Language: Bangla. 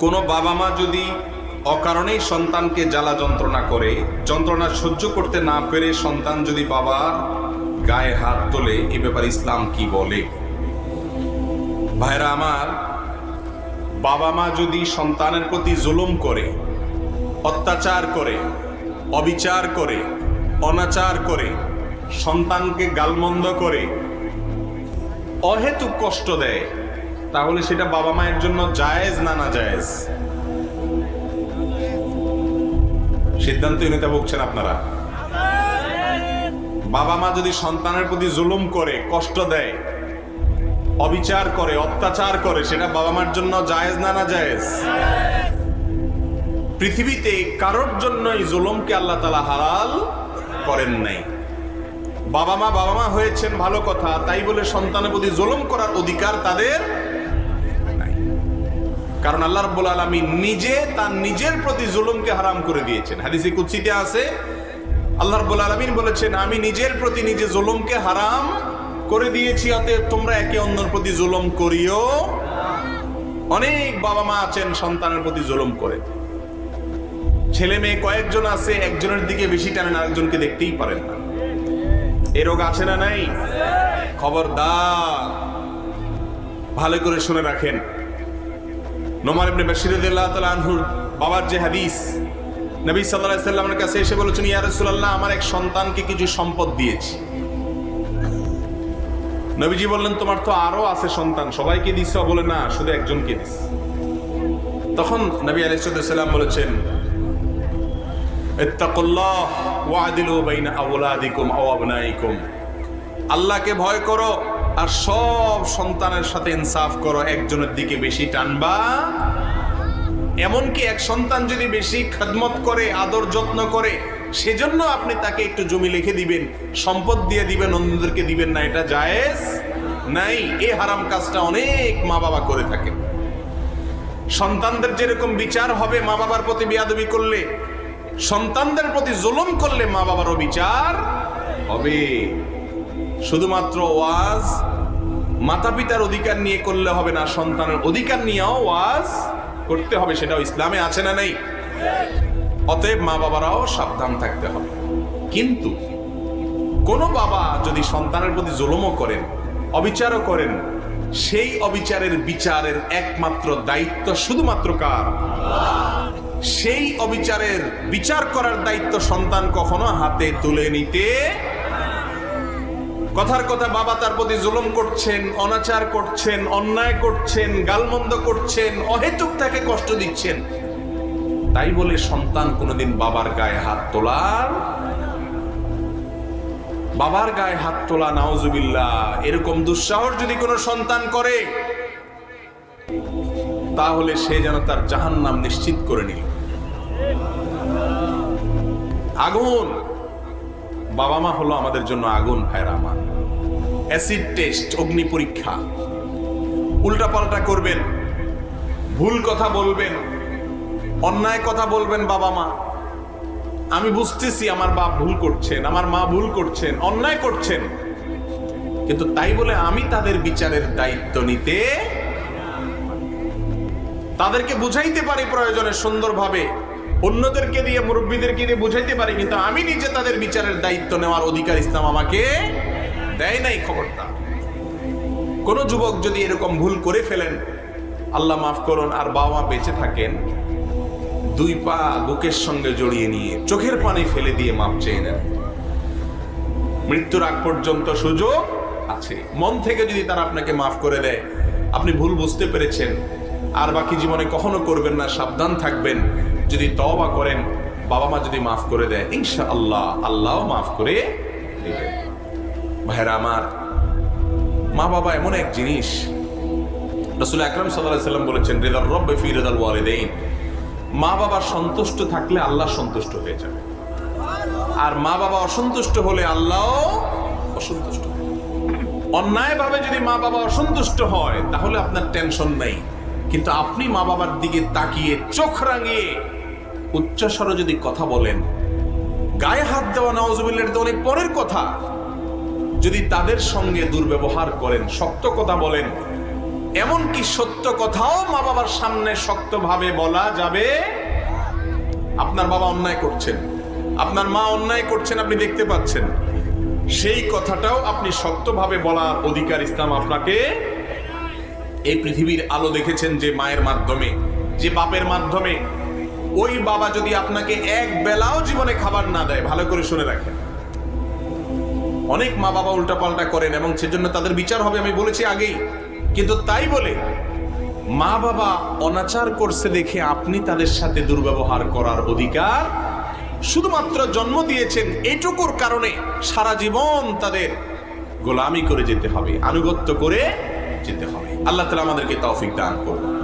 কোনো বাবা মা যদি অকারণেই সন্তানকে জ্বালা যন্ত্রণা করে, যন্ত্রণা সহ্য করতে না পেরে সন্তান যদি বাবার গায়ে হাত তোলে, এ ব্যাপারে ইসলাম কি বলে? ভাইরা আমার, বাবা মা যদি সন্তানের প্রতি জুলুম করে, অত্যাচার করে, অবিচার করে, অনাচার করে, সন্তানকে গালমন্দ করে, অহেতুক কষ্ট দেয়, তাহলে সেটা বাবা মায়ের জন্য জায়েজ না নাজায়েজ? সিদ্ধান্তহীনতা ভুগছেন আপনারা। বাবা মা যদি সন্তানের প্রতি জুলুম করে, কষ্ট দেয়, অবিচার করে, অত্যাচার করে, সেটা বাবা মার জন্য জায়েজ না নাজায়েজ? পৃথিবীতে কারোর জন্যই জুলুমকে আল্লাহ তাআলা হালাল করেন নাই। বাবা মা হয়েছেন ভালো কথা, তাই বলে সন্তানের প্রতি জুলুম করার অধিকার তাদের নাই। কারণ আল্লাহ রাব্বুল আলামিন নিজে তার নিজের প্রতি জুলুমকে হারাম করে দিয়েছেন। হাদিসে কুদসিতে আছে, আল্লাহ রাব্বুল আলামিন বলেছেন, আমি নিজের প্রতি নিজে জুলুমকে হারাম করে দিয়েছি, অতএব তোমরা একে অন্যের প্রতি জুলুম করিও। অনেক বাবা মা আছেন সন্তানের প্রতি জুলুম করে। ছেলে মেয়ে কয়েকজন আছে, একজনের দিকে বেশি টানেন, আরেকজনকে দেখতেই পারেন না। এই রোগ আছে না নাই? খবরদার, ভালো করে শুনে রাখেন। নোমান ইবনে বাশির রাদিয়াল্লাহু তাআলা আনহুর বাবার যে হাদিস, নবী সাল্লাল্লাহু আলাইহি ওয়াসাল্লামের কাছে এসে বলেছেন, ইয়া রাসূলুল্লাহ, আমার এক সন্তানকে কিছু সম্পদ দিয়েছি। নবীজি বললেন, তোমার তো আরো আছে সন্তান, সবাইকে দিছ? বলে না, শুধু একজনকে দিস। তখন নবী আলাইহিস সালাম বলেছেন, ইত্তাকুল্লাহ ওয়াদিলু বাইনা আওলাদিকুম আও আবনাইকুম, আল্লাহকে ভয় করো আর সব সন্তানের সাথে ইনসাফ করো, একজনের দিকে বেশি টানবা। এমনকি এক সন্তান যদি বেশি খেদমত করে, আদর যত্ন করে, সেজন্য আপনি তাকে একটু জমি লিখে দিবেন, সম্পদ দিয়ে দিবেন, অন্যদেরকে দিবেন না, এটা জায়েজ নাই। এই হারাম কাজটা অনেক মা বাবা করে থাকে। সন্তানদের যেরকম বিচার হবে মা বাবার প্রতি বেয়াদবি করলে, সন্তানদের প্রতি জুলুম করলে মা বাবারও বিচার হবে। শুধুমাত্র ওয়াজ মাতা পিতার অধিকার নিয়ে করলে হবে না, সন্তানের অধিকার নিয়েও ওয়াজ করতে হবে। সেটাও ইসলামে আছে না নেই? অতএব মা বাবারাও সাবধান থাকতে হবে। কিন্তু কোনো বাবা যদি সন্তানের প্রতি জুলুমও করেন, অবিচারও করেন, সেই অবিচারের বিচারের একমাত্র দায়িত্ব শুধুমাত্র কার? সেই অবিচারের বিচার করার দায়িত্ব সন্তান কখনো হাতে তুলে নিতে। কথার কথা, বাবা তার প্রতি জুলুম করছেন, অনাচার করছেন, অন্যায় করছেন, গালমন্দ করছেন, অহেতুক তাকে কষ্ট দিচ্ছেন, তাই বলে সন্তান কোনোদিন বাবার গায়ে হাত তোলার, বাবার গায়ে হাত তোলা, নাউজুবিল্লাহ, এরকম দুঃসাহস যদি কোনো সন্তান করে, তাহলে সে যেন তার জাহান্নাম নিশ্চিত করে নিল। আগুন, বাবা মা হলো আমাদের জন্য আগুন। ভাইরা আমার, অ্যাসিড টেস্ট, অগ্নি পরীক্ষা। উল্টা পাল্টা করবেন, ভুল কথা বলবেন, অন্যায় কথা বলবেন বাবা মা। আমি বুঝতেছি আমার বাপ ভুল করছেন, আমার মা ভুল করছেন, অন্যায় করছেন, কিন্তু তাই বলে আমি তাদের বিচারের দায়িত্ব নিতে, তাদেরকে বুঝাইতে পারি প্রয়োজনে সুন্দরভাবে, অন্যদেরকে দিয়ে, মুরব্বীদেরকে দিয়ে বুঝাইতে পারি, কিন্তু আমি নিজে তাদের বিচারের দায়িত্ব নেওয়ার অধিকার ইসলাম আমাকে দেয় নাই। খবরদার, কোন যুবক যদি এরকম ভুল করে ফেলেন, আল্লাহ মাফ করুন, আর বাবা মা বেঁচে থাকেন, দুই পা বুকের সঙ্গে জড়িয়ে নিয়ে চোখের পানি ফেলে দিয়ে মাপ চেয়ে নেন। মৃত্যুর আগ পর্যন্ত সুযোগ আছে। মন থেকে যদি তারা আপনাকে মাফ করে দেয়, আপনি ভুল বুঝতে পেরেছেন, আর বাকি জীবনে কখনো করবেন না, সাবধান থাকবেন। যদি তওবা করেন, বাবা মা যদি মাফ করে দেয়, ইনশাআল্লাহ আল্লাহও মাফ করে দেবেন। ভাইরা আমার, মা বাবা এমন এক জিনিস, রাসূল আকরাম সাল্লাল্লাহু আলাইহি ওয়াসাল্লাম বলেছেন, রিদার রব্বি ফি রিদাল ওয়ালিদাইন, মা বাবা সন্তুষ্ট থাকলে আল্লাহ সন্তুষ্ট হয়ে যাবে, আর মা বাবা অসন্তুষ্ট হলে আল্লাহও অসন্তুষ্ট। অন্যায়ভাবে যদি মা বাবা অসন্তুষ্ট হয়, তাহলে আপনার টেনশন নেই, কিন্তু আপনি মা বাবার দিকে তাকিয়ে চোখ রাঙিয়ে উচ্চস্বরে যদি কথা বলেন, গায়ে হাত দেওয়া, নাউজুবিল্লাহ, এটা অনেক পরের কথা, যদি তাদের সঙ্গে দুর্ব্যবহার করেন, শক্ত কথা বলেন, এমনকি সত্য কথাও মা বাবার সামনে শক্তভাবে বলা যাবে। আপনার বাবা অন্যায় করছেন, আপনার মা অন্যায় করছেন, আপনি দেখতে পাচ্ছেন, সেই কথাটাও আপনি শক্তভাবে বলার অধিকার ইসলাম আপনাকে। এই পৃথিবীর আলো দেখেছেন যে মায়ের মাধ্যমে, যে বাপের মাধ্যমে। ওই বাবা যদি আপনাকে এক বেলাও জীবনে খাবার না দেয়, ভালো করে শুনে রাখেন, অনেক মা বাবা উল্টাপাল্টা করেন এবং সেজন্য তাদের বিচার হবে, আমি বলেছি আগেই। কিন্তু তাই বলে মা বাবা অনাচার করছে দেখে আপনি তাদের সাথে দুর্ব্যবহার করার অধিকার, শুধুমাত্র জন্ম দিয়েছেন এইটুকুর কারণে সারা জীবন তাদের গোলামি করে যেতে হবে, আনুগত্য করে যেতে হবে। আল্লাহ তাআলা আমাদেরকে তৌফিক দান করুন।